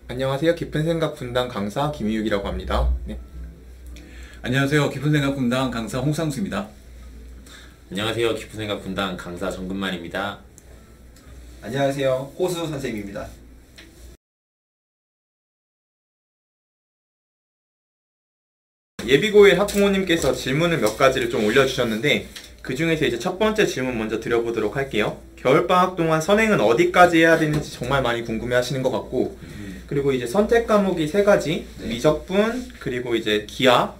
안녕하세요. 깊은 생각 분당 강사 김희욱이라고 합니다. 네. 안녕하세요. 깊은 생각 분당 강사 홍상수입니다. 안녕하세요. 깊은 생각 분당 강사 정근만입니다. 안녕하세요. 호수 선생님입니다. 예비고일 학부모님께서 질문을 몇 가지를 좀 올려주셨는데 그 중에서 이제 첫 번째 질문 먼저 드려보도록 할게요. 겨울방학 동안 선행은 어디까지 해야 되는지 정말 많이 궁금해 하시는 것 같고 그리고 이제 선택 과목이 세 가지, 미적분, 그리고 이제 기하,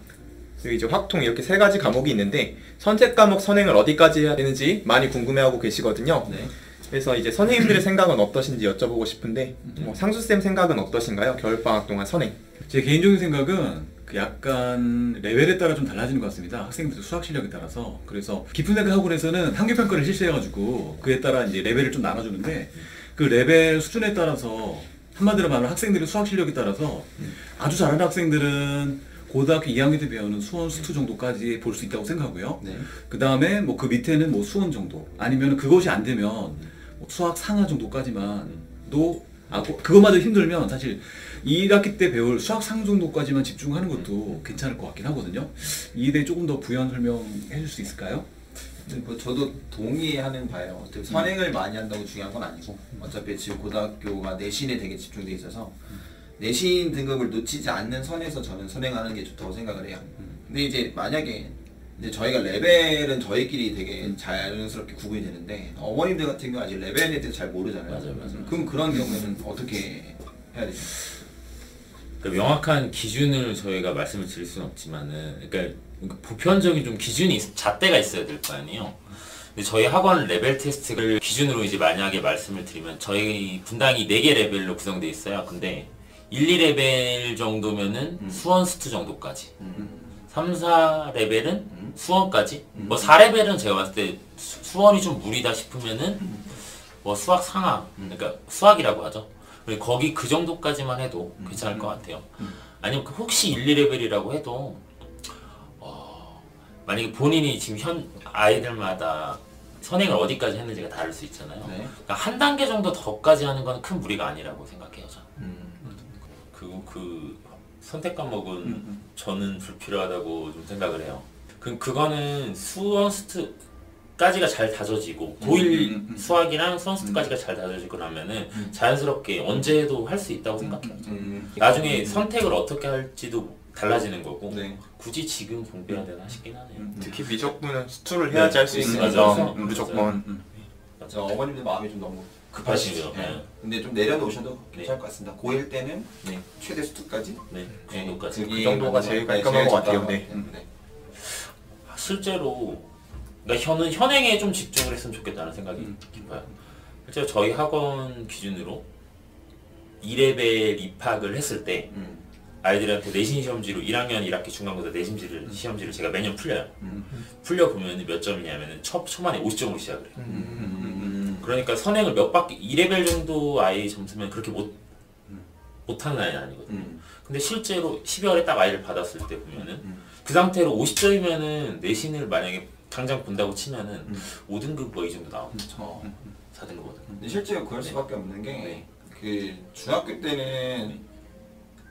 그리고 이제 확통 이렇게 세 가지 과목이 있는데 선택 과목 선행을 어디까지 해야 되는지 많이 궁금해하고 계시거든요. 네. 그래서 이제 선생님들의 생각은 어떠신지 여쭤보고 싶은데 상수쌤 생각은 어떠신가요? 겨울방학 동안 선행. 제 개인적인 생각은 약간 레벨에 따라 좀 달라지는 것 같습니다. 학생들 수학 실력에 따라서. 그래서 깊은 생각 학원에서는 한계평가를 실시해가지고 그에 따라 이제 레벨을 좀 나눠주는데 그 레벨 수준에 따라서 한마디로 말하면 학생들의 수학 실력에 따라서 아주 잘하는 학생들은 고등학교 2학년 때 배우는 수원 수투 정도까지 볼 수 있다고 생각하고요. 네. 그 다음에 뭐 그 밑에는 뭐 수원 정도 아니면 그것이 안 되면 뭐 수학 상하 정도까지만도 그것마저 힘들면 사실 1학기 때 배울 수학 상 정도까지만 집중하는 것도 괜찮을 것 같긴 하거든요. 이에 대해 조금 더 부연 설명해 줄 수 있을까요? 뭐 저도 동의하는 바예요. 어차피 선행을 많이 한다고 중요한 건 아니고 어차피 지금 고등학교가 내신에 되게 집중돼 있어서 내신 등급을 놓치지 않는 선에서 저는 선행하는 게 좋다고 생각을 해요. 근데 이제 만약에 이제 저희가 레벨은 저희끼리 되게 자연스럽게 구분이 되는데 어머님들 같은 경우 아직 레벨에 대해서 잘 모르잖아요. 맞아요. 그럼 그런 경우에는 어떻게 해야 되죠? 그러니까 명확한 기준을 저희가 말씀을 드릴 수는 없지만은, 그러니까 보편적인 좀 기준이 잣대가 있어야 될 거 아니에요. 근데 저희 학원 레벨 테스트를 기준으로 이제 만약에 말씀을 드리면 저희 분당이 4개 레벨로 구성되어 있어요. 근데 1, 2레벨 정도면은 수원 스투 정도까지. 3, 4레벨은 수원까지. 뭐 4레벨은 제가 봤을 때 수원이 좀 무리다 싶으면은 뭐 수학 상하, 그러니까 수학이라고 하죠. 그리고 거기 그 정도까지만 해도 괜찮을 것 같아요. 아니면 혹시 1, 2레벨이라고 해도 만약에 본인이 지금 현 아이들마다 선행을 어디까지 했는지가 다를 수 있잖아요. 네. 그러니까 한 단계 정도 더까지 하는 건 큰 무리가 아니라고 생각해요, 저는. 그리고 그 선택 과목은 저는 불필요하다고 좀 생각을 해요. 그거는 수원 스트까지가 잘 다져지고 고1 수학이랑 수원 스트까지가 잘 다져지고 나면은 자연스럽게 언제 해도 할 수 있다고 생각해요. 나중에 선택을 어떻게 할지도 달라지는 거고 네. 굳이 지금 공부해야 되나 싶긴 하네요. 특히 미적분은 수투를 해야지 할 수 있으니까 맞아요. 무조건. 저 어머님들 마음이 좀 너무 급하시죠. 네. 근데 좀 내려놓으셔도 괜찮을 것 같습니다. 고1 때는 네. 최대 수투까지? 네, 그 정도까지. 그 정도가 제일 깔끔한 것 같아요. 네. 실제로 그러니까 현행에 좀 집중을 했으면 좋겠다는 생각이 깊어요. 실제로 저희 학원 기준으로 2레벨 입학을 했을 때 아이들한테 내신 시험지로 1학년 1학기 중간고사 내신 시험지를 제가 매년 풀려요. 풀려보면 몇 점이냐면 초반에 50점으로 시작을 해요. 그러니까 선행을 몇 바퀴 2레벨 정도 아이 점수면 그렇게 못하는 아이는 아니거든요. 근데 실제로 12월에 딱 아이를 받았을 때 보면은 그 상태로 50점이면은 내신을 만약에 당장 본다고 치면은 5등급 뭐 이 정도 나오죠. 4등급거든. 근데 실제로 그럴 수밖에 없는 게 네. 그 중학교 때는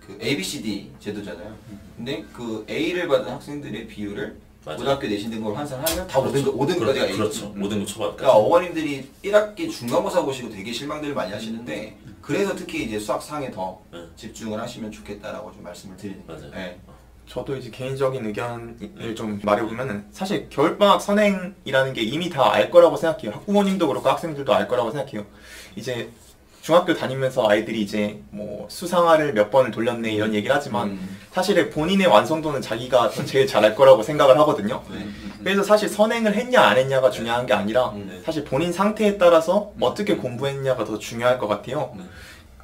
그 ABCD 제도잖아요. 근데 그 A를 받은 학생들의 비율을 맞아요. 고등학교 내신 등급으로 환산하면 다 5등급까지가 A. 그렇죠. 5등급 초반까지. 그러니까 어머님들이 1학기 중간고사 보시고 되게 실망들을 많이 하시는데 그래서 특히 이제 수학 상에 더 집중을 하시면 좋겠다라고 좀 말씀을 드리는 거예요. 맞아요. 네. 저도 이제 개인적인 의견을 좀 말해보면은 사실 겨울방학 선행이라는 게 이미 다 알 거라고 생각해요. 학부모님도 그렇고 학생들도 알 거라고 생각해요. 이제 중학교 다니면서 아이들이 이제 뭐 수상화를 몇 번을 돌렸네 이런 얘기를 하지만 사실 본인의 완성도는 자기가 제일 잘할 거라고 생각을 하거든요. 그래서 사실 선행을 했냐 안 했냐가 중요한 게 아니라 사실 본인 상태에 따라서 어떻게 공부했냐가 더 중요할 것 같아요.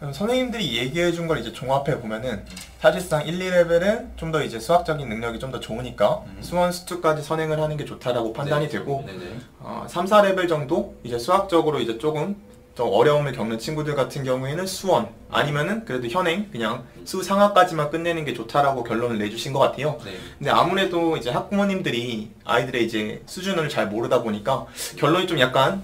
선생님들이 얘기해 준 걸 이제 종합해 보면은 사실상 1, 2레벨은 좀 더 이제 수학적인 능력이 좀 더 좋으니까 수원 수투까지 선행을 하는 게 좋다라고 판단이 되고 3, 4레벨 정도 이제 수학적으로 이제 조금 더 어려움을 겪는 친구들 같은 경우에는 수원 아니면은 그래도 현행 그냥 수상하까지만 끝내는 게 좋다라고 결론을 내주신 것 같아요. 근데 아무래도 이제 학부모님들이 아이들의 이제 수준을 잘 모르다 보니까 결론이 좀 약간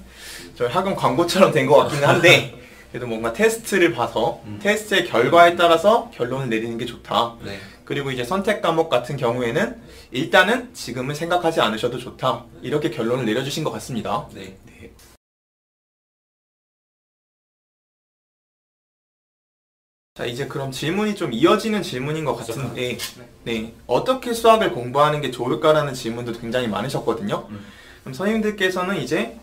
저희 학원 광고처럼 된 것 같기는 한데 그래도 뭔가 테스트를 봐서 테스트의 결과에 따라서 결론을 내리는 게 좋다. 네. 그리고 이제 선택 과목 같은 경우에는 일단은 지금은 생각하지 않으셔도 좋다. 이렇게 결론을 내려주신 것 같습니다. 네. 자, 이제 그럼 질문이 좀 이어지는 질문인 것 같은데, 네, 어떻게 수학을 공부하는 게 좋을까라는 질문도 굉장히 많으셨거든요. 그럼 선생님들께서는 이제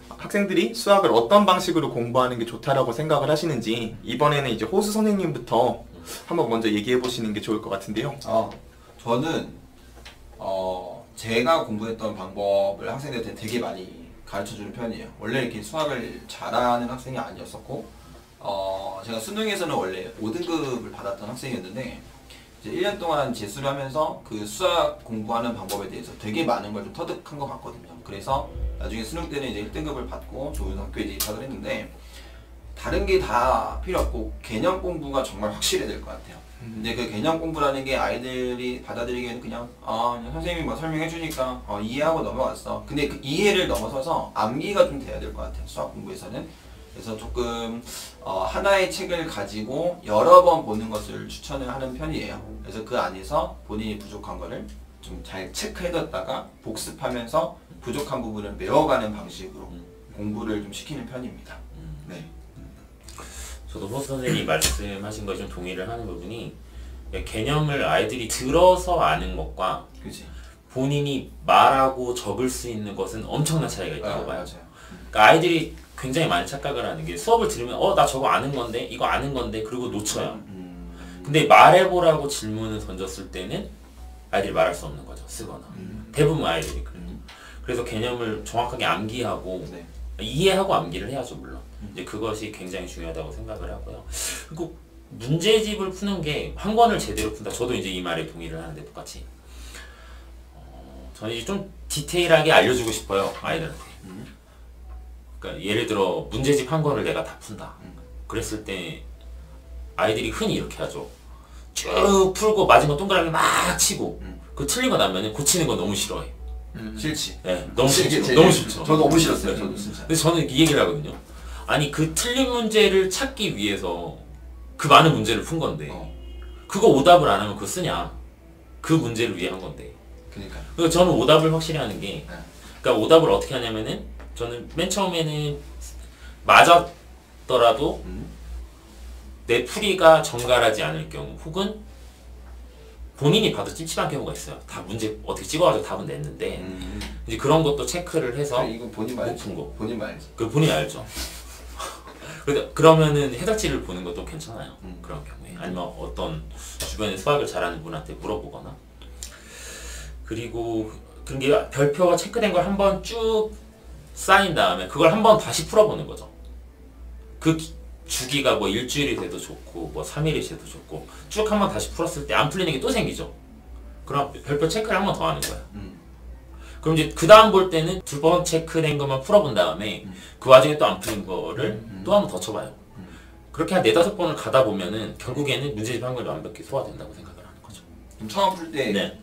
학생들이 수학을 어떤 방식으로 공부하는 게 좋다라고 생각을 하시는지 이번에는 이제 호수 선생님부터 한번 먼저 얘기해 보시는 게 좋을 것 같은데요. 저는 제가 공부했던 방법을 학생들한테 되게 많이 가르쳐주는 편이에요. 원래 이렇게 수학을 잘하는 학생이 아니었었고 제가 수능에서는 원래 5등급을 받았던 학생이었는데 이제 1년 동안 재수를 하면서 그 수학 공부하는 방법에 대해서 되게 많은 걸 좀 터득한 것 같거든요. 그래서 나중에 수능 때는 이제 1등급을 받고 좋은 학교에 입학을 했는데 다른 게 다 필요 없고 개념 공부가 정말 확실해야 될 것 같아요. 근데 그 개념 공부라는 게 아이들이 받아들이기에는 그냥 선생님이 뭐 설명해 주니까 이해하고 넘어갔어. 근데 그 이해를 넘어서서 암기가 좀 돼야 될 것 같아요. 수학 공부에서는. 그래서 조금 하나의 책을 가지고 여러 번 보는 것을 추천을 하는 편이에요. 그래서 그 안에서 본인이 부족한 거를 좀 잘 체크해뒀다가 복습하면서 부족한 부분을 메워가는 방식으로 공부를 좀 시키는 편입니다. 네. 저도 호수 선생님이 말씀하신 거에 좀 동의를 하는 부분이 개념을 아이들이 들어서 아는 것과 그치. 본인이 말하고 적을 수 있는 것은 엄청난 차이가 있다고 봐요. 맞아요. 그러니까 아이들이 굉장히 많이 착각을 하는 게 수업을 들으면 나 저거 아는 건데 이거 아는 건데 그리고 놓쳐요. 근데 말해보라고 질문을 던졌을 때는 아이들이 말할 수 없는 거죠. 쓰거나 대부분 아이들이 그래요. 그래서 개념을 정확하게 암기하고 네. 이해하고 암기를 해야죠. 물론 이제 그것이 굉장히 중요하다고 생각을 하고요. 그리고 문제집을 푸는 게 한 권을 제대로 푼다. 저도 이제 이 말에 동의를 하는데 똑같이 저는 이제 좀 디테일하게 알려주고 싶어요. 아이들한테. 그러니까 예를 들어 문제집 한 권을 내가 다 푼다. 그랬을 때 아이들이 흔히 이렇게 하죠. 쭉 풀고 맞은 거 동그라미 막 치고 그 틀린 거 나면 고치는 거 너무 싫어해. 싫지. 네, 너무 싫죠. 제- 너무 싫죠. 저도 너무 싫었어요. 저도 진짜. 근데 저는 이 얘기를 하거든요. 아니 그 틀린 문제를 찾기 위해서 그 많은 문제를 푼 건데 그거 오답을 안 하면 그거 쓰냐? 그 문제를 위해 한 건데. 그러니까. 그래서 저는 오답을 확실히 하는 게, 그러니까 오답을 어떻게 하냐면은 저는 맨 처음에는 맞았더라도 내 풀이가 정갈하지 않을 경우 혹은 본인이 봐도 찝찝한 경우가 있어요. 다 문제 어떻게 찍어가지고 답은 냈는데 이제 그런 것도 체크를 해서 이거 본인 말지. 못 푼 거. 본인 말지. 그 본인이 알죠. 그러면은 해설지를 보는 것도 괜찮아요. 그런 경우에 아니면 어떤 주변에 수학을 잘하는 분한테 물어보거나. 그리고 그런 게 별표가 체크된 걸 한번 쭉 쌓인 다음에 그걸 한번 다시 풀어보는 거죠. 그 주기가 뭐 일주일이 돼도 좋고 뭐 3일이 돼도 좋고 쭉 한번 다시 풀었을 때 안 풀리는 게 또 생기죠. 그럼 별표 체크를 한 번 더 하는 거야. 그럼 이제 그 다음 볼 때는 두 번 체크된 것만 풀어본 다음에 그 와중에 또 안 풀린 거를 또 한 번 더 쳐봐요. 그렇게 한 4-5번을 가다 보면은 결국에는 문제집 한 권이 완벽히 소화된다고 생각을 하는 거죠. 그럼 처음 풀 때 네.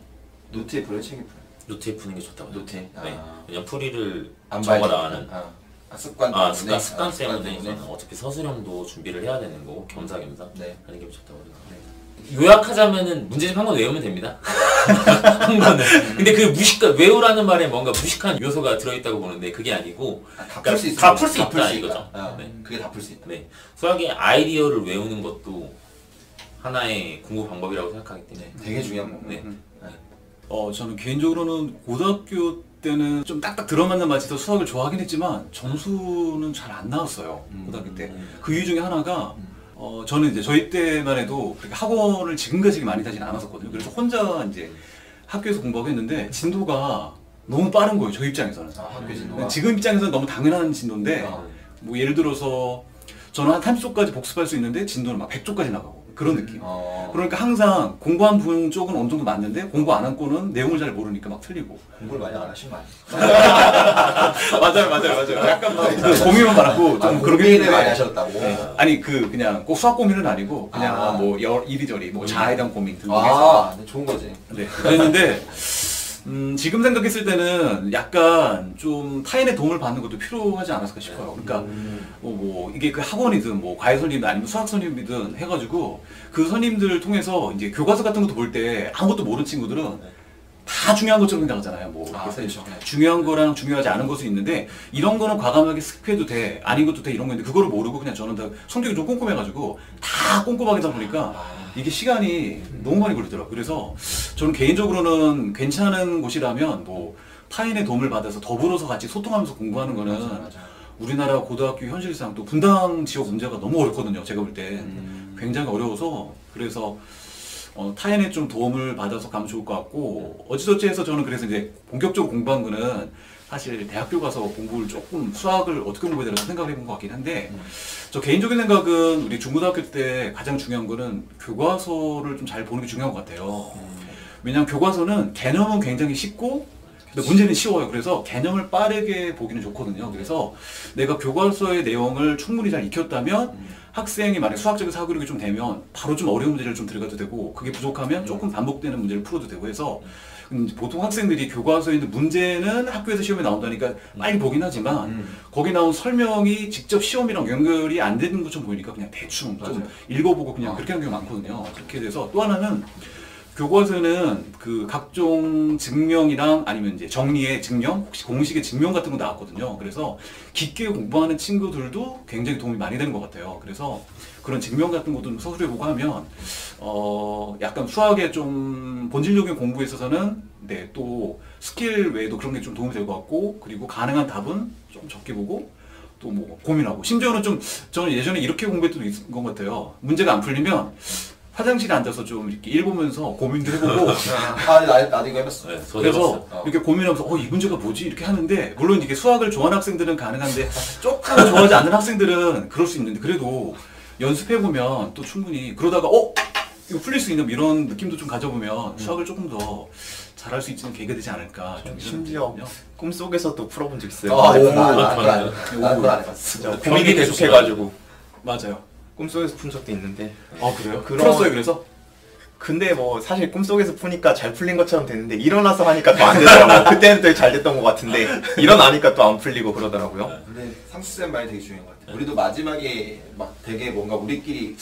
노트에 풀어요? 책에 풀어요? 노트에 푸는 게 좋다고. 노트에? 네. 그냥 풀이를 안 적어 봐야 나가는. 습관 때문에. 습관 때문에 저는 어차피 서술형도 준비를 해야 되는 거고 겸사겸사 네. 하는 게 좋다고 그래요. 요약하자면은 문제집 한 권 외우면 됩니다. 한 권을. 근데 그 외우라는 말에 뭔가 무식한 요소가 들어있다고 보는데 그게 아니고 다 풀 수 있어. 다 풀 수 있다 이거죠. 네. 그게 다 풀 수 있다. 네. 수학의 아이디어를 외우는 것도 하나의 공부 방법이라고 생각하기 때문에 되게 중요한 거. 네. 저는 개인적으로는 고등학교 때는 좀 딱딱 들어맞는 맛에서 수학을 좋아하긴 했지만 점수는 잘 안 나왔어요. 고등학교 때. 그 이유 중에 하나가 저는 이제 저희 때만 해도 그렇게 학원을 지금까지 많이 다니진 않았었거든요. 그래서 혼자 이제 학교에서 공부하고 했는데 진도가 너무 빠른 거예요. 저 입장에서는. 학교 진도가. 지금 입장에서는 너무 당연한 진도인데 뭐 예를 들어서 저는 한 30조까지 복습할 수 있는데 진도는 막 100조까지 나가고 그런 느낌. 그러니까 항상 공부한 분 쪽은 어느 정도 맞는데 공부 안 한 거는 내용을 잘 모르니까 막 틀리고. 공부를 많이 안 하신 거 아니에요? 맞아요. 약간 막 고민만 많았고 좀 그러긴 고민을 했는데. 많이 하셨다고. 아니 그냥 꼭 수학 고민은 아니고 그냥 뭐 이리저리 뭐 자아에 대한 고민 등등해서. 네, 좋은 거지. 네. 그랬는데 지금 생각했을 때는 약간 좀 타인의 도움을 받는 것도 필요하지 않았을까 싶어요. 그러니까 뭐 이게 그 학원이든 뭐 과외 선임이든 아니면 수학 선임이든 해가지고 그 선임들 통해서 이제 교과서 같은 것도 볼 때 아무것도 모르는 친구들은 다 중요한 것처럼 생각하잖아요. 뭐 그렇죠. 중요한 거랑 중요하지 않은 것이 있는데 이런 거는 과감하게 스킵해도 돼, 아닌 것도 돼 이런 건데 그거를 모르고 그냥 저는 다 성격이 좀 꼼꼼해가지고 다 꼼꼼하게 하다 보니까 이게 시간이 너무 많이 걸리더라고요. 그래서 저는 개인적으로는 괜찮은 곳이라면 뭐 타인의 도움을 받아서 더불어서 같이 소통하면서 공부하는 거는 우리나라 고등학교 현실상 또 분당 지역 문제가 너무 어렵거든요. 제가 볼 때 굉장히 어려워서 그래서 타인의 좀 도움을 받아서 가면 좋을 것 같고 어찌저찌 해서 저는 그래서 이제 본격적으로 공부한 거는 사실 대학교 가서 공부를 조금 수학을 어떻게 공부해야 되나 생각을 해본 것 같긴 한데 저 개인적인 생각은 우리 중고등학교 때 가장 중요한 거는 교과서를 좀 잘 보는 게 중요한 것 같아요. 왜냐하면 교과서는 개념은 굉장히 쉽고 근데 문제는 쉬워요. 그래서 개념을 빠르게 보기는 좋거든요. 그래서 내가 교과서의 내용을 충분히 잘 익혔다면 학생이 만약 수학적인 사고력이 좀 되면 바로 좀 어려운 문제를 좀 들어가도 되고 그게 부족하면 조금 반복되는 문제를 풀어도 되고 해서 보통 학생들이 교과서에 있는 문제는 학교에서 시험에 나온다니까 빨리 보긴 하지만 거기 나온 설명이 직접 시험이랑 연결이 안 되는 것처럼 보이니까 그냥 대충 좀 읽어보고 그냥 그렇게 하는 경우가 많거든요. 그렇게 돼서 또 하나는 교과서는 그 각종 증명이랑 아니면 이제 정리의 증명, 혹시 공식의 증명 같은 거 나왔거든요. 그래서 깊게 공부하는 친구들도 굉장히 도움이 많이 되는 것 같아요. 그래서 그런 증명 같은 것도 좀 서술해보고 하면 약간 수학의 좀 본질적인 공부에 있어서는 네, 또 스킬 외에도 그런 게 좀 도움이 될 것 같고 그리고 가능한 답은 좀 적게 보고 또 뭐 고민하고 심지어는 좀 저는 예전에 이렇게 공부했던 것 같아요. 문제가 안 풀리면 화장실에 앉아서 좀 이렇게 읽으면서 고민도 해보고 나도 이거 해봤어. 네, 그래서 이렇게 고민하면서 이 문제가 뭐지 이렇게 하는데 물론 이게 수학을 좋아하는 학생들은 가능한데 조금 좋아하지 않는 학생들은 그럴 수 있는데 그래도 연습해보면 또 충분히 그러다가 이거 풀릴 수 있는 이런 느낌도 좀 가져보면 수학을 조금 더 잘할 수 있는 계기가 되지 않을까 좀 심지어 꿈속에서도 풀어본 적 있어요. 그건 안 해봤어. 진짜 고민이 계속해가지고 맞아요. 꿈속에서 푼 적도 있는데 그래요? 그런- 풀었어요 그래서? 근데 뭐 사실 꿈속에서 푸니까 잘 풀린 것처럼 됐는데 일어나서 하니까 또 안 되더라고요. 그때는 또 잘 됐던 것 같은데 일어나니까 또 안 풀리고 그러더라고요. 근데 상수쌤 말이 되게 중요한 것 같아. 우리도 마지막에 막 되게 뭔가 우리끼리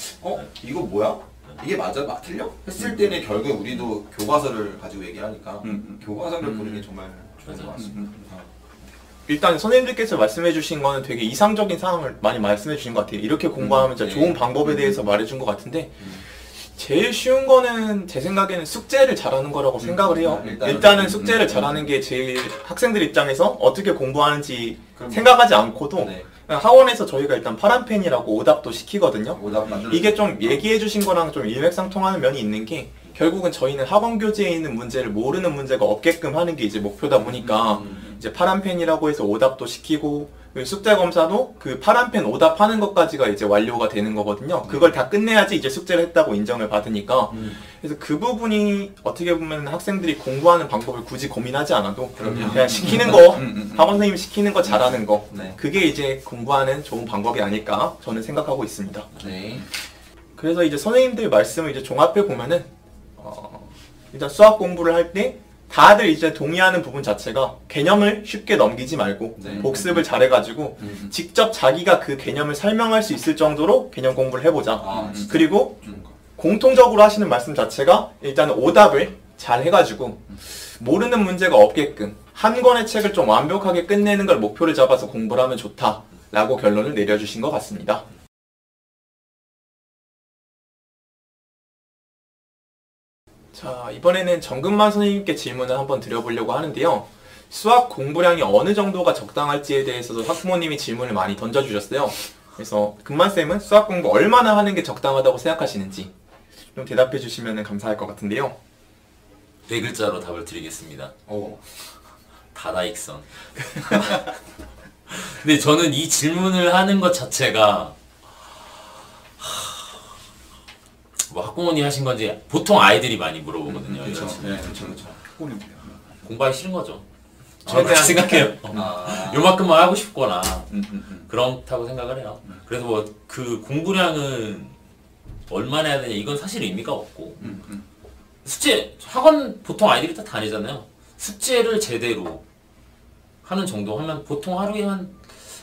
이거 뭐야? 이게 맞아? 틀려? 했을 때는 결국 우리도 교과서를 가지고 얘기하니까 교과서를 보는 게 정말 좋은 것 같습니다. 일단 선생님들께서 말씀해 주신 거는 되게 이상적인 상황을 많이 말씀해 주신 것 같아요. 이렇게 공부하면 진짜 좋은 방법에 대해서 말해 준 것 같은데 제일 쉬운 거는 제 생각에는 숙제를 잘하는 거라고 생각을 해요. 일단은 숙제를 잘하는 게 제일 학생들 입장에서 어떻게 공부하는지 생각하지 않고도 그냥 학원에서 저희가 일단 파란펜이라고 오답도 시키거든요. 이게 좀 얘기해 주신 거랑 좀 일맥상통하는 면이 있는 게 결국은 저희는 학원 교재에 있는 문제를 모르는 문제가 없게끔 하는 게 이제 목표다 보니까 이제 파란펜이라고 해서 오답도 시키고 숙제 검사도 그 파란펜 오답하는 것까지가 이제 완료가 되는 거거든요. 그걸 다 끝내야지 이제 숙제를 했다고 인정을 받으니까 그래서 그 부분이 어떻게 보면 학생들이 공부하는 방법을 굳이 고민하지 않아도 그냥 시키는 거 학원 선생님이 시키는 거 잘하는 거 그게 이제 공부하는 좋은 방법이 아닐까 저는 생각하고 있습니다. 네. 그래서 이제 선생님들 말씀을 이제 종합해 보면은 일단 수학 공부를 할 때 다들 이제 동의하는 부분 자체가 개념을 쉽게 넘기지 말고 복습을 잘해가지고 직접 자기가 그 개념을 설명할 수 있을 정도로 개념 공부를 해보자. 그리고 공통적으로 하시는 말씀 자체가 일단은 오답을 잘 해가지고 모르는 문제가 없게끔 한 권의 책을 좀 완벽하게 끝내는 걸 목표를 잡아서 공부를 하면 좋다라고 결론을 내려주신 것 같습니다. 자, 이번에는 정근만 선생님께 질문을 한번 드려보려고 하는데요. 수학 공부량이 어느 정도가 적당할지에 대해서도 학부모님이 질문을 많이 던져주셨어요. 그래서 근만쌤은 수학 공부 얼마나 하는 게 적당하다고 생각하시는지 좀 대답해 주시면 감사할 것 같은데요. 네 글자로 답을 드리겠습니다. 다다익선. 근데 저는 이 질문을 하는 것 자체가 뭐 학부모님 하신 건지 보통 아이들이 많이 물어보거든요. 그렇죠. 공부하기 싫은 거죠. 저는 그렇게 생각해요. 요만큼만 하고 싶거나 그렇다고 생각을 해요. 그래서 뭐 그 공부량은 얼마나 해야 되냐 이건 사실 의미가 없고 숙제 학원 보통 아이들이 다 다니잖아요. 숙제를 제대로 하는 정도 하면 보통 하루에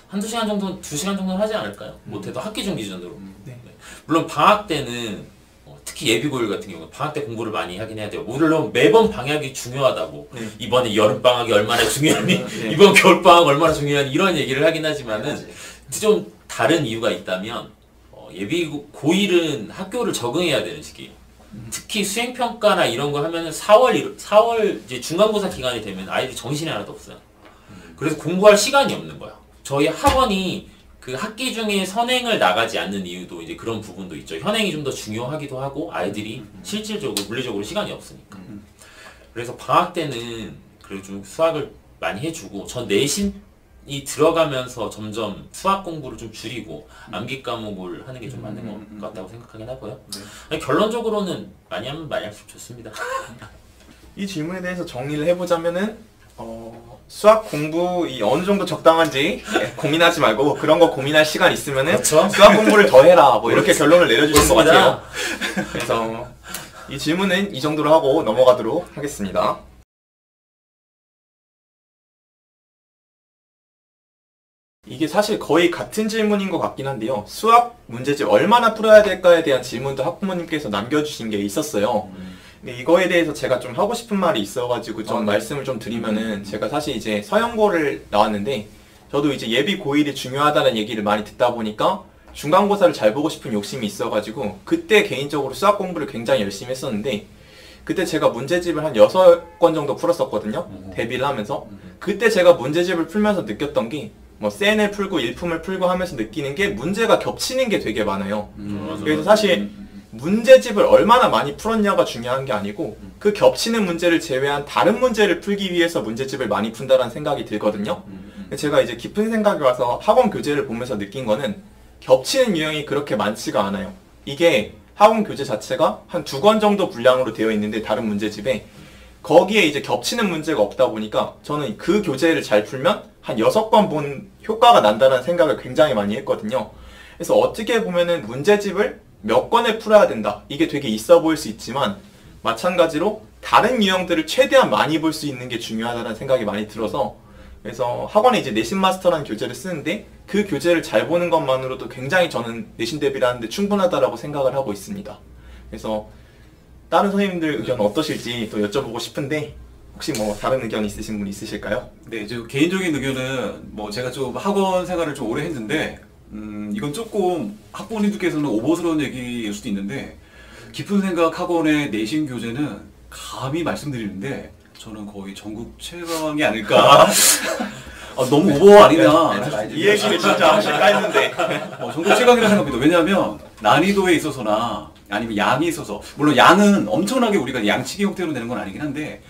한두 시간 정도, 2시간 정도는 하지 않을까요? 못해도 학기 중 기준으로. 네. 물론 방학 때는 특히 예비고일 같은 경우는 방학 때 공부를 많이 하긴 해야 돼요. 물론 매번 방학이 중요하다고 네. 이번에 여름방학이 얼마나 중요하니 네. 이번 겨울방학 얼마나 중요하니 이런 얘기를 하긴 하지만은 좀 다른 이유가 있다면 예비고일은 학교를 적응해야 되는 시기예요. 특히 수행평가나 이런 거 하면은 4월 이제 중간고사 기간이 되면 아이들이 정신이 하나도 없어요. 그래서 공부할 시간이 없는 거야. 저희 학원이 그 학기 중에 선행을 나가지 않는 이유도 이제 그런 부분도 있죠. 현행이 좀 더 중요하기도 하고 아이들이 실질적으로 물리적으로 시간이 없으니까. 그래서 방학 때는 그래도 좀 수학을 많이 해주고 전 내신이 들어가면서 점점 수학 공부를 좀 줄이고 암기 과목을 하는 게 좀 맞는 것 같다고 생각하긴 하고요. 아니, 결론적으로는 많이 하면 많이 할수록 좋습니다. 이 질문에 대해서 정리를 해보자면은 수학 공부 어느 정도 적당한지 고민하지 말고 그런 거 고민할 시간 있으면은 그렇죠. 수학 공부를 더 해라 뭐 이렇게 결론을 내려주신 것 그렇습니다. 같아요. 그래서 이 질문은 이 정도로 하고 넘어가도록 하겠습니다. 이게 사실 거의 같은 질문인 것 같긴 한데요. 수학 문제집 얼마나 풀어야 될까에 대한 질문도 학부모님께서 남겨주신 게 있었어요. 근데 이거에 대해서 제가 좀 하고 싶은 말이 있어가지고 좀 말씀을 좀 드리면은 제가 사실 이제 서영고를 나왔는데 저도 이제 예비 고1이 중요하다는 얘기를 많이 듣다 보니까 중간고사를 잘 보고 싶은 욕심이 있어가지고 그때 개인적으로 수학 공부를 굉장히 열심히 했었는데 그때 제가 문제집을 한 6권 정도 풀었었거든요. 대비를 하면서 그때 제가 문제집을 풀면서 느꼈던 게 뭐 센을 풀고 일품을 풀고 하면서 느끼는 게 문제가 겹치는 게 되게 많아요. 그래서 사실 문제집을 얼마나 많이 풀었냐가 중요한 게 아니고 그 겹치는 문제를 제외한 다른 문제를 풀기 위해서 문제집을 많이 푼다라는 생각이 들거든요. 제가 이제 깊은 생각이 와서 학원 교재를 보면서 느낀 거는 겹치는 유형이 그렇게 많지가 않아요. 이게 학원 교재 자체가 한 2권 정도 분량으로 되어 있는데 다른 문제집에 거기에 이제 겹치는 문제가 없다 보니까 저는 그 교재를 잘 풀면 한 6권 본 효과가 난다는 생각을 굉장히 많이 했거든요. 그래서 어떻게 보면은 문제집을 몇 권을 풀어야 된다. 이게 되게 있어 보일 수 있지만 마찬가지로 다른 유형들을 최대한 많이 볼 수 있는 게 중요하다는 생각이 많이 들어서 그래서 학원에 이제 내신 마스터라는 교재를 쓰는데 그 교재를 잘 보는 것만으로도 굉장히 저는 내신 대비를 하는데 충분하다라고 생각을 하고 있습니다. 그래서 다른 선생님들 의견 어떠실지 또 여쭤보고 싶은데 혹시 뭐 다른 의견 있으신 분 있으실까요? 네, 저 개인적인 의견은 뭐 제가 좀 학원 생활을 좀 오래 했는데 이건 조금 학부모님들께서는 오버스러운 얘기일 수도 있는데 깊은 생각 학원의 내신 교재는 감히 말씀드리는데 저는 거의 전국 최강이 아닐까. 너무 오버 아니냐. 이 얘기를 진짜 하실까 했는데 전국 최강이라 생각합니다. 왜냐하면 난이도에 있어서나 아니면 양이 있어서 물론 양은 엄청나게 우리가 양치기 형태로 내는 건 아니긴 한데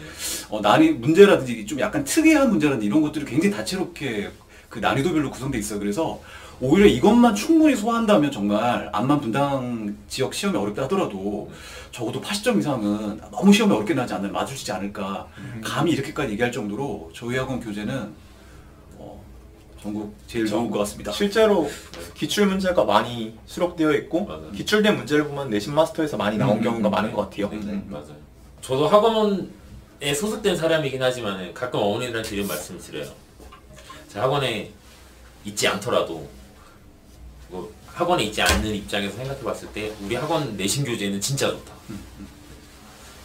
문제라든지 좀 약간 특이한 문제라든지 이런 것들이 굉장히 다채롭게 그 난이도별로 구성돼 있어요. 그래서 오히려 이것만 충분히 소화한다면 정말 암만 분당 지역 시험이 어렵다 하더라도 적어도 80점 이상은 너무 시험이 어렵게 나지 않는 맞으시지 않을까 감히 이렇게까지 얘기할 정도로 저희 학원 교재는 전국 제일 좋은 것 같습니다. 실제로 기출 문제가 많이 수록되어 있고 맞아요. 기출된 문제를 보면 내신 마스터에서 많이 나온 경우가 많은 것 같아요. 맞아요. 저도 학원에 소속된 사람이긴 하지만 가끔 어머니들한테 이런 말씀을 드려요. 제 학원에 있지 않더라도 뭐 학원에 있지 않는 입장에서 생각해 봤을 때 우리 학원 내신 교재는 진짜 좋다.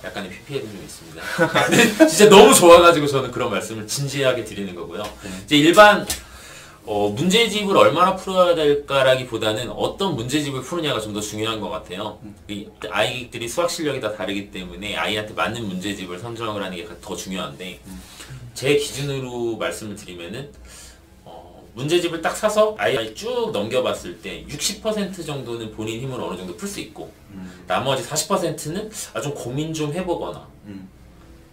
약간의 PPL이 좀 있습니다. 근데 진짜 너무 좋아가지고 저는 그런 말씀을 진지하게 드리는 거고요. 이제 일반 문제집을 얼마나 풀어야 될까라기보다는 어떤 문제집을 푸느냐가 좀 더 중요한 것 같아요. 이 아이들이 수학 실력이 다 다르기 때문에 아이한테 맞는 문제집을 선정을 하는 게 더 중요한데 제 기준으로 말씀을 드리면은 문제집을 딱 사서 아이 쭉 넘겨봤을 때 60% 정도는 본인 힘으로 어느 정도 풀 수 있고 나머지 40%는 좀 고민 좀 해보거나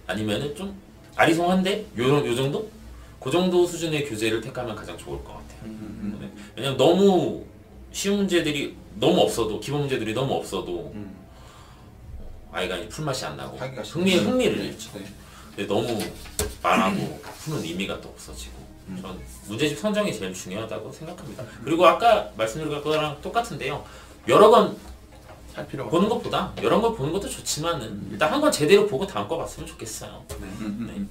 아니면은 좀 아리송한데 요 정도? 그 정도 수준의 교재를 택하면 가장 좋을 것 같아요. 네. 왜냐면 너무 쉬운 문제들이 너무 없어도 기본 문제들이 너무 없어도 아이가 풀맛이 안 나고 흥미를 잃죠. 근데 너무 많아도 푸는 의미가 또 없어지고 전 문제집 선정이 제일 중요하다고 생각합니다. 그리고 아까 말씀드린 거랑 똑같은데요. 여러 번 보는 것보다 여러 번 보는 것도 좋지만은 일단 한 번 제대로 보고 다음 거 봤으면 좋겠어요. 네.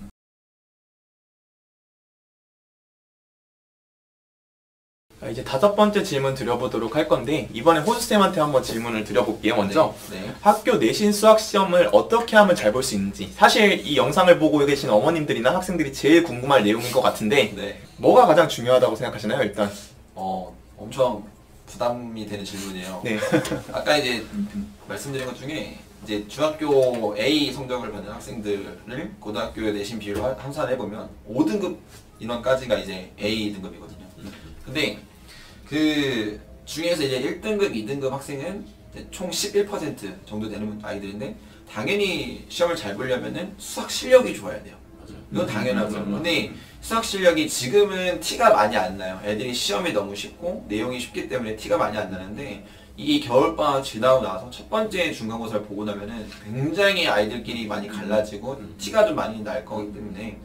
이제 5번째 질문 드려보도록 할 건데 이번에 호수쌤한테 한번 질문을 드려볼게요. 먼저 네. 학교 내신 수학 시험을 어떻게 하면 잘 볼 수 있는지 사실 이 영상을 보고 계신 어머님들이나 학생들이 제일 궁금할 내용인 것 같은데 네. 뭐가 가장 중요하다고 생각하시나요? 일단 엄청 부담이 되는 질문이에요. 네. 아까 이제 말씀드린 것 중에 이제 중학교 A 성적을 받는 학생들을 고등학교 내신 비율로 환산해 보면 5등급 인원까지가 이제 A 등급이거든요. 근데 그 중에서 이제 1등급, 2등급 학생은 이제 총 11% 정도 되는 아이들인데 당연히 시험을 잘 보려면은 수학 실력이 좋아야 돼요. 이건 당연하고요. 근데 수학 실력이 지금은 티가 많이 안 나요. 애들이 시험이 너무 쉽고 내용이 쉽기 때문에 티가 많이 안 나는데 이 겨울방학 지나고 나서 첫 번째 중간고사를 보고 나면은 굉장히 아이들끼리 많이 갈라지고 티가 좀 많이 날 거기 때문에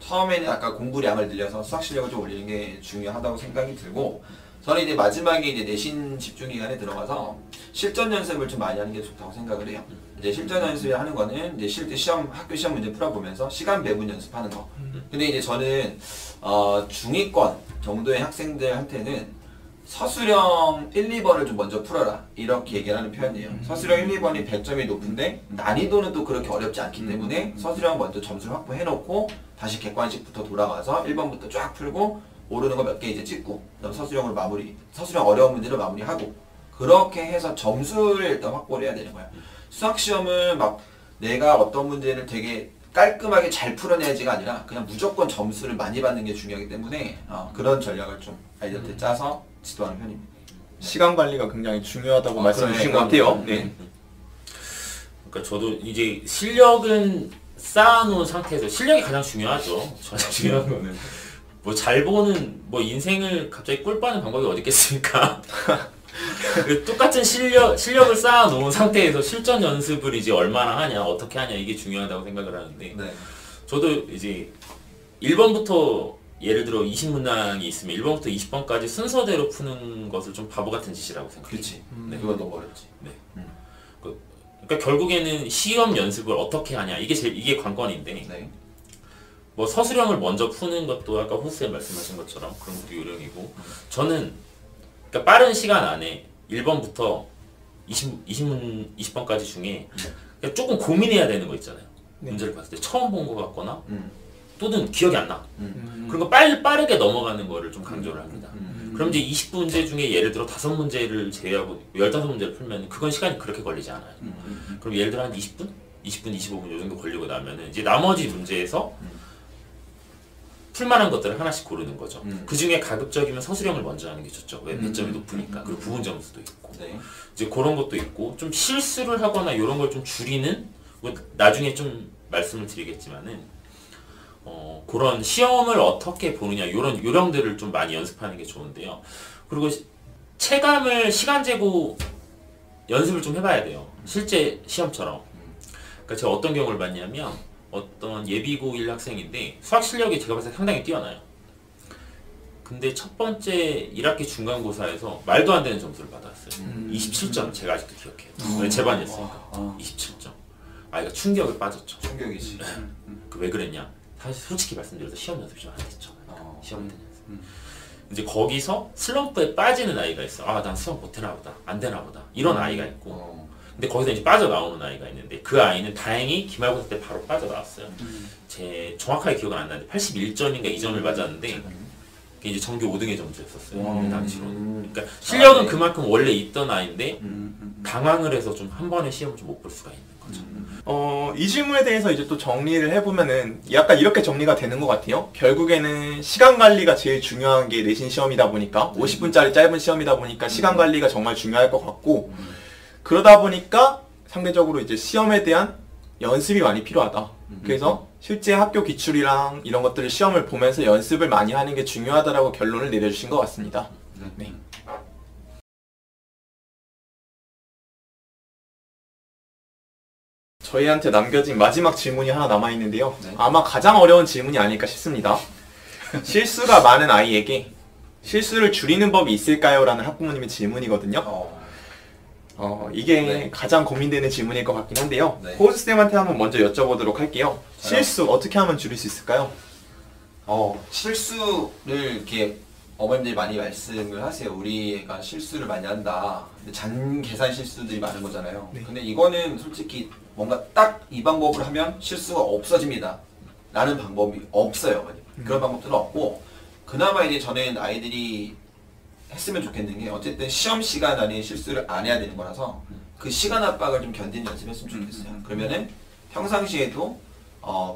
처음에는 아까 공부량을 늘려서 수학 실력을 좀 올리는 게 중요하다고 생각이 들고 저는 이제 마지막에 이제 내신 집중 기간에 들어가서 실전 연습을 좀 많이 하는 게 좋다고 생각을 해요. 이제 실전 연습을 하는 거는 이제 실제 시험 학교 시험 문제 풀어보면서 시간 배분 연습하는 거. 근데 이제 저는 중위권 정도의 학생들한테는 서술형 1, 2번을 좀 먼저 풀어라 이렇게 얘기를 하는 편이에요. 서술형 1, 2번이 100점이 높은데 난이도는 또 그렇게 어렵지 않기 때문에 서술형 먼저 점수를 확보해놓고 다시 객관식부터 돌아가서 1번부터 쫙 풀고 모르는 거 몇 개 이제 찍고 그다음 서술형으로 마무리, 서술형 어려운 문제로 마무리하고 그렇게 해서 점수를 일단 확보를 해야 되는 거야. 수학 시험은 막 내가 어떤 문제를 되게 깔끔하게 잘 풀어내야지가 아니라 그냥 무조건 점수를 많이 받는 게 중요하기 때문에 그런 전략을 좀 아이들한테 짜서 지도하는 편입니다. 시간 관리가 굉장히 중요하다고 말씀해 주신 것 같아요. 네. 그러니까 저도 이제 실력은 쌓아놓은 상태에서 실력이 가장 중요하죠. 가장 중요한 거는 뭐 잘 보는 뭐 인생을 갑자기 꿀 빠는 방법이 어디 있겠습니까? 똑같은 실력을 쌓아놓은 상태에서 실전 연습을 이제 얼마나 하냐, 어떻게 하냐 이게 중요하다고 생각을 하는데 네. 저도 이제 1번부터 예를 들어 20문항이 있으면 1번부터 20번까지 순서대로 푸는 것을 좀 바보 같은 짓이라고 생각해요. 그렇지. 네. 그건 너무 어렵지. 네. 그러니까 결국에는 시험 연습을 어떻게 하냐 이게 관건인데 네. 뭐 서술형을 먼저 푸는 것도 아까 호스에 말씀하신 것처럼 그런 것도 요령이고 저는 그러니까 빠른 시간 안에 1번부터 20번까지 중에 그러니까 조금 고민해야 되는 거 있잖아요. 네. 문제를 봤을 때 처음 본 것 같거나 또는 기억이 안 나. 그런 거 빠르게 넘어가는 거를 좀 강조를 합니다. 그럼 이제 20문제 중에 예를 들어 5문제를 제외하고 15문제를 풀면 그건 시간이 그렇게 걸리지 않아요. 그럼 예를 들어 한 20분? 20분, 25분 요 정도 걸리고 나면은 이제 나머지 문제에서 풀만한 것들을 하나씩 고르는 거죠. 그 중에 가급적이면 서술형을 먼저 하는 게 좋죠. 왜 배점이 높으니까. 그리고 부분 점수도 있고. 네. 이제 그런 것도 있고 좀 실수를 하거나 이런 걸 좀 줄이는 뭐 나중에 좀 말씀을 드리겠지만은 그런 시험을 어떻게 보느냐 이런 요령들을 좀 많이 연습하는 게 좋은데요. 그리고 체감을 시간 재고 연습을 좀 해봐야 돼요. 실제 시험처럼. 그러니까 제가 어떤 경우를 봤냐면 어떤 예비고 1 학생인데 수학 실력이 제가 봤을 때 상당히 뛰어나요. 근데 첫 번째 1학기 중간고사에서 말도 안 되는 점수를 받았어요. 27점 제가 아직도 기억해요. 제 반이었으니까 27점. 아이가 충격을 빠졌죠. 충격이지. 왜 그랬냐? 사실 솔직히 말씀드려서 시험 연습이 좀 안 됐죠. 시험 때 연습. 이제 거기서 슬럼프에 빠지는 아이가 있어. 난 수학 못해나 보다. 안 되나 보다. 이런 아이가 있고. 근데 거기서 이제 빠져나오는 아이가 있는데 그 아이는 다행히 기말고사 때 바로 빠져나왔어요. 제 정확하게 기억은 안 나는데 81점인가 2점을 맞았는데 그게 이제 전교 5등의 점수였었어요. 그 당시로는. 그러니까 실력은 그만큼 원래 있던 아이인데 당황을 해서 좀 한 번에 시험을 좀 못 볼 수가 있는 거죠. 이 질문에 대해서 이제 또 정리를 해보면은 약간 이렇게 정리가 되는 것 같아요. 결국에는 시간 관리가 제일 중요한 게 내신 시험이다 보니까 50분짜리 짧은 시험이다 보니까 시간 관리가 정말 중요할 것 같고 그러다 보니까 상대적으로 이제 시험에 대한 연습이 많이 필요하다. 그래서 실제 학교 기출이랑 이런 것들을 시험을 보면서 연습을 많이 하는 게 중요하다라고 결론을 내려주신 것 같습니다. 네. 저희한테 남겨진 마지막 질문이 하나 남아있는데요. 네. 아마 가장 어려운 질문이 아닐까 싶습니다. 실수가 많은 아이에게 실수를 줄이는 법이 있을까요? 라는 학부모님의 질문이거든요. 이게 네. 가장 고민되는 질문일 것 같긴 한데요. 네. 호즈쌤한테 한번 먼저 여쭤보도록 할게요. 실수 어떻게 하면 줄일 수 있을까요? 실수를 이렇게 어머님들이 많이 말씀을 하세요. 우리 애가 실수를 많이 한다. 근데 잔 계산 실수들이 많은 거잖아요. 네. 근데 이거는 솔직히 뭔가 딱 이 방법을 하면 실수가 없어집니다. 라는 방법이 없어요. 어머님. 그런 방법들은 없고 그나마 이제 저는 아이들이 했으면 좋겠는 게 어쨌든 시험 시간 안에 실수를 안 해야 되는 거라서 그 시간 압박을 좀 견디는 연습했으면 좋겠어요. 그러면은 평상시에도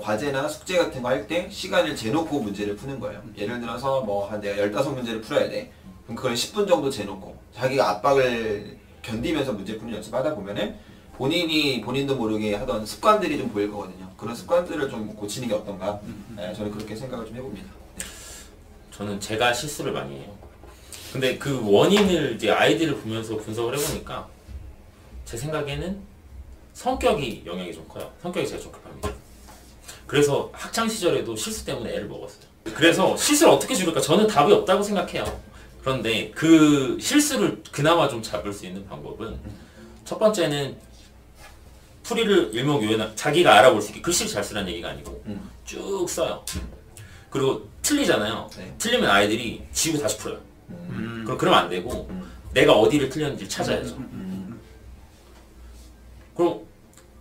과제나 숙제 같은 거 할 때 시간을 재놓고 문제를 푸는 거예요. 예를 들어서 뭐 한 내가 15문제를 풀어야 돼. 그럼 그걸 10분 정도 재놓고 자기가 압박을 견디면서 문제 푸는 연습하다 보면은 본인도 모르게 하던 습관들이 좀 보일 거거든요. 그런 습관들을 좀 고치는 게 어떤가? 네, 저는 그렇게 생각을 좀 해봅니다. 네. 저는 제가 실수를 많이 해요. 근데 그 원인을 이제 아이들을 보면서 분석을 해보니까 제 생각에는 성격이 영향이 좀 커요. 성격이 제가 좀 급합니다. 그래서 학창 시절에도 실수 때문에 애를 먹었어요. 그래서 실수를 어떻게 줄일까? 저는 답이 없다고 생각해요. 그런데 그 실수를 그나마 좀 잡을 수 있는 방법은 첫 번째는 풀이를 일목요연 자기가 알아볼 수 있게 글씨를 잘 쓰라는 얘기가 아니고 쭉 써요. 그리고 틀리잖아요. 네. 틀리면 아이들이 지우고 다시 풀어요. 그러면 안 되고 내가 어디를 틀렸는지 찾아야죠. 그럼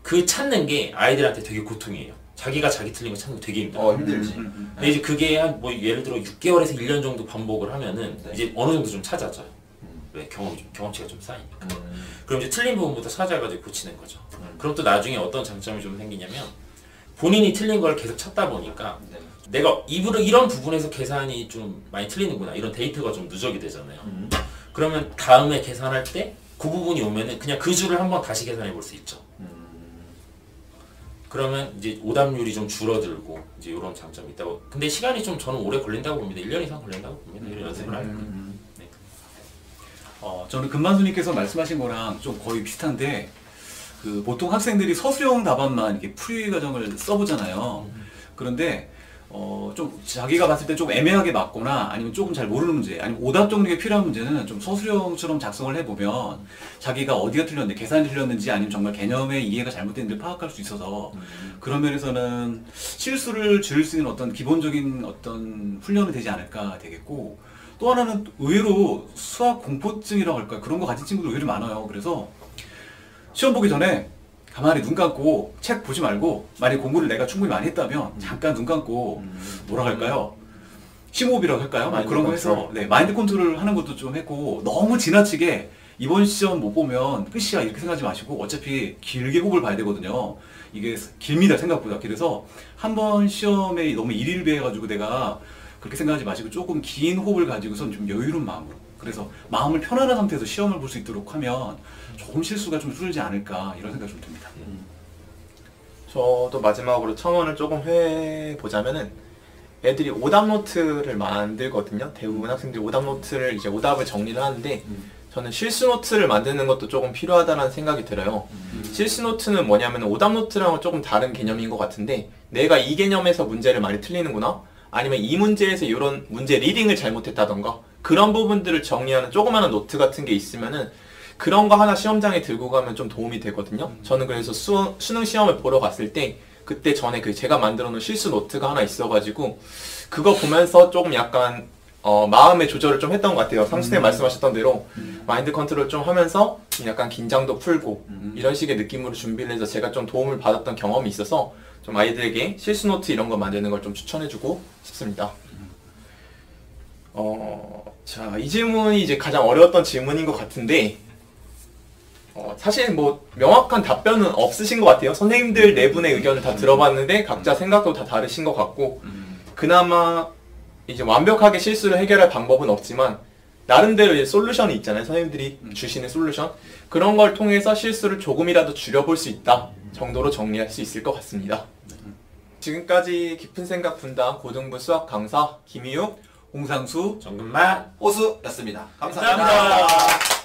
그 찾는 게 아이들한테 되게 고통이에요. 자기가 자기 틀린 거 찾는 거 되게 힘들어요. 힘들지. 근데 이제 그게 한 뭐 예를 들어 6개월에서 1년 정도 반복을 하면은 네. 이제 어느 정도 좀 찾아져요. 왜 경험치가 좀 쌓이니까. 그럼 이제 틀린 부분부터 찾아가지고 고치는 거죠. 그럼 또 나중에 어떤 장점이 좀 생기냐면 본인이 틀린 걸 계속 찾다 보니까 네. 내가 이런 부분에서 계산이 좀 많이 틀리는구나 이런 데이터가 좀 누적이 되잖아요. 그러면 다음에 계산할 때 그 부분이 오면은 그냥 그 줄을 한번 다시 계산해 볼 수 있죠. 그러면 이제 오답률이 좀 줄어들고 이제 이런 장점이 있다고. 근데 시간이 좀 저는 오래 걸린다고 봅니다. 1년 이상 걸린다고 봅니다. 이런 연습을 하려면. 네. 저는 금만수님께서 말씀하신 거랑 좀 거의 비슷한데 그 보통 학생들이 서술형 답안만 이렇게 풀이 과정을 써보잖아요. 그런데 좀 자기가 봤을 때 좀 애매하게 맞거나 아니면 조금 잘 모르는 문제 아니면 오답 정리가 필요한 문제는 좀 서술형처럼 작성을 해보면 자기가 어디가 틀렸는지 계산이 틀렸는지 아니면 정말 개념의 이해가 잘못됐는지 파악할 수 있어서 그런 면에서는 실수를 줄일 수 있는 어떤 기본적인 어떤 훈련이 되지 않을까 되겠고 또 하나는 의외로 수학 공포증이라고 할까요? 그런 거 가진 친구들 의외로 많아요. 그래서 시험 보기 전에 가만히 눈 감고 책 보지 말고 만약 공부를 내가 충분히 많이 했다면 잠깐 눈 감고 뭐라 할까요? 심호흡이라고 할까요? 뭐 그런 거 해서 네, 마인드 컨트롤 하는 것도 좀 했고 너무 지나치게 이번 시험 못 보면 끝이야 이렇게 생각하지 마시고 어차피 길게 호흡을 봐야 되거든요. 이게 깁니다 생각보다. 그래서 한 번 시험에 너무 일일비해가지고 내가 그렇게 생각하지 마시고 조금 긴 호흡을 가지고선 좀 여유로운 마음으로 그래서 마음을 편안한 상태에서 시험을 볼 수 있도록 하면 조금 실수가 좀 줄지 않을까 이런 생각이 좀 듭니다. 저도 마지막으로 첨언을 조금 해보자면은 애들이 오답 노트를 만들거든요. 대부분 학생들이 오답 노트를 이제 오답을 정리를 하는데 저는 실수 노트를 만드는 것도 조금 필요하다는 생각이 들어요. 실수 노트는 뭐냐면 오답 노트랑은 조금 다른 개념인 것 같은데 내가 이 개념에서 문제를 많이 틀리는구나 아니면 이 문제에서 이런 문제 리딩을 잘못했다던가 그런 부분들을 정리하는 조그마한 노트 같은 게 있으면은 그런 거 하나 시험장에 들고 가면 좀 도움이 되거든요. 저는 그래서 수능 시험을 보러 갔을 때 그때 전에 그 제가 만들어 놓은 실수 노트가 하나 있어가지고 그거 보면서 조금 약간 마음의 조절을 좀 했던 것 같아요. 상수님 말씀하셨던 대로 마인드 컨트롤 좀 하면서 약간 긴장도 풀고 이런 식의 느낌으로 준비를 해서 제가 좀 도움을 받았던 경험이 있어서 좀 아이들에게 실수 노트 이런 거 만드는 걸 좀 추천해주고 싶습니다. 자, 이 질문이 이제 가장 어려웠던 질문인 것 같은데 사실 뭐 명확한 답변은 없으신 것 같아요. 선생님들 네 분의 의견을 다 들어봤는데 각자 생각도 다 다르신 것 같고 그나마 이제 완벽하게 실수를 해결할 방법은 없지만 나름대로 이제 솔루션이 있잖아요. 선생님들이 주시는 솔루션 그런 걸 통해서 실수를 조금이라도 줄여볼 수 있다 정도로 정리할 수 있을 것 같습니다. 지금까지 깊은 생각 분당 고등부 수학 강사 김희욱, 홍상수, 정근만 호수였습니다. 감사합니다. 감사합니다.